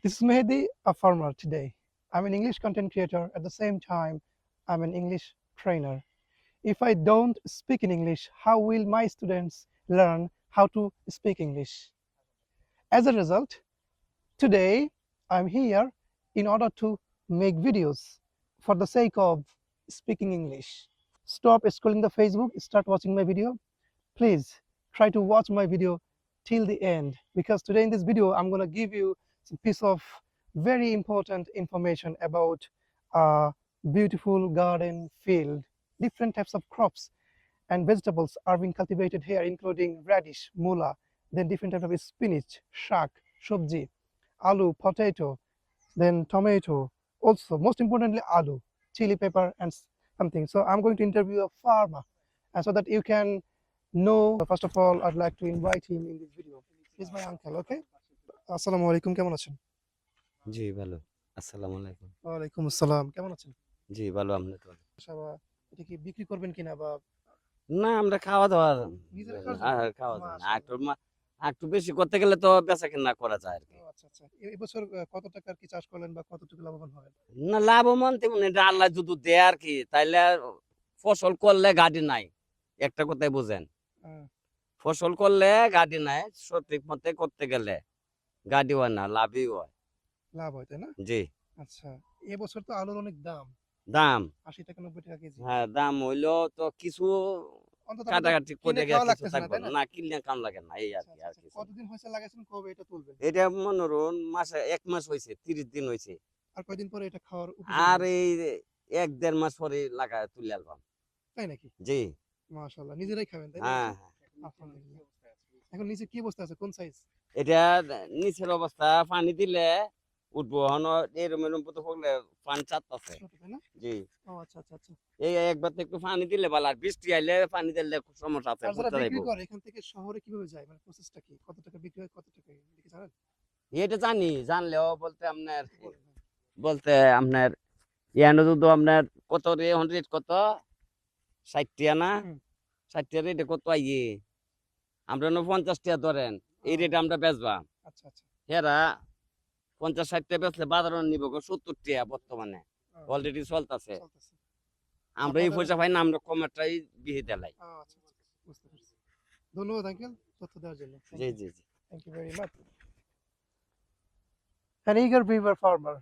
This is Mehdi, a farmer today. I'm an English content creator. At the same time, I'm an English trainer. If I don't speak in English, how will my students learn how to speak English? As a result, today I'm here in order to make videos for the sake of speaking English. Stop scrolling the Facebook, start watching my video. Please try to watch my video till the end, because today in this video I'm going to give you some piece of very important information about a beautiful garden field. Different types of crops and vegetables are being cultivated here, including radish, mula, then different types of spinach, shak, shobji, aloo, potato, then tomato, also most importantly aloo, chili pepper, and something. So I'm going to interview a farmer, and so that you can know. First of all, I'd like to invite him in this video. He's my uncle. Okay. Assalamu alaikum, কেমন আছেন? জি ভালো। আসসালামু আলাইকুম। ওয়ালাইকুম আসসালাম, কেমন আছেন? জি ভালো, আপনি তো ভালো? সবা এটা কি বিক্রি করবেন কিনা বা না, আমরা খাওয়া-দাওয়া নিজেরা খাওয়ার জন্য? খাওয়া যায় না। মাশাআল্লাহ। একটু বেশি করতে গেলে তো বেচা-কিনা করা যায় আরকি। ও আচ্ছা আচ্ছা। এবছর কত টাকার কি চাষ করলেন বা কতটুকু লাভবান হবেন? না লাভবান তেমন এটা আল্লাহ যদি দেয় আরকি, তাইলে ফসল করলে গাড়ি নাই। একটা কথাই বুঝেন। আ ফসল করলে গাড়ি নাই, সঠিক মতে করতে গেলে গাড়ি হয় না, লাভই হয়। লাভ হয়, তাই না? জি। আচ্ছা। এবছর তো আলুর অনেক দাম। দাম, ৮০ টাকা ৯০ টাকা কেজি। হ্যাঁ, দাম হইলেও তো কিছু অন্তত আপনাদের কাটাকাটি কিনে করে গিয়া খাওয়া কিছু লাগতেছে না, থাকবে তাই না। না? না কিনলে কাম লাগে না, এই আচ্ছা, আরকি, আচ্ছা, আর আচ্ছা। কিছু না। কতদিন হইছে লাগাইছেন? কবে এটা তুলবেন? এটা মনে করুন মাসে ১ মাস হইছে, ৩০ দিন হইছে। আর কয়দিন পরে এটা খাওয়ার উপযোগী আর হবে? এই ১-১.৫ মাস পরে তুলে আনবাম। তাই নাকি? জি। মাশাআল্লাহ। নিজেরাই খাবেন, তাই না হ্যাঁ, এটা? হ্যাঁ। আলহামদুলিল্লাহ। এখন নিচে কি অবস্থা আছে? কোন সাইজ? এটা নিচের অবস্থা পানি দিলে উঠবো। এরম এরম তো হলে পানি চাপতাছে। ছোট, তাই না? জি। ও আচ্ছা, আচ্ছা, আচ্ছা। এই একবার তো একটু পানি দিলে ভালো। আর বৃষ্টি আইলে পানি দিলে খুব সমস্যা আছে, আর যারা পইচা বিক্রি যাইবো। করে এখান থেকে শহরে কিভাবে যায়? মানে প্রসেসটা কি? কত টাকা বিক্রি হয়? কত টাকা এটা কি জানেন? এটা জানি, জানলেও বলতে আপনার একটু বলেন ভাই। বলতে আপনার ইয়ানো যদি আপনার কত এখন রেট কত? ৬০ টিয়া না? হুম। ৬০ টিয়া রেটে কত আইয়ে? আমরা ৫০ টিয়া ধরেন। ও এই রেটে আমরা বেচবাম। আচ্ছা, আচ্ছা। হেরা ৫০-৬০ টাকা বেচলে বাজারে নিব ৭০ টাকা বর্তমানে। ও অলরেডি চলতেছে। চলতেছে। আমরা এই আপনাদের পয়সা পাই না, আমরা কমেরটাই বিহে দেলাই। ও আচ্ছা, আচ্ছা। বুঝতে পারছি। ধন্যবাদ আঙ্কেল তথ্য দেওয়ার জন্য। থ্যাংক জি, ইউ। জি, জি। Thank you very much. An eager beaver farmer.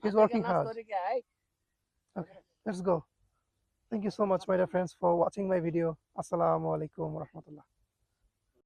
He's working hard. Okay, let's go. Thank you so much, my dear friends, for watching my video. Assalamu alaikum wa rahmatullah.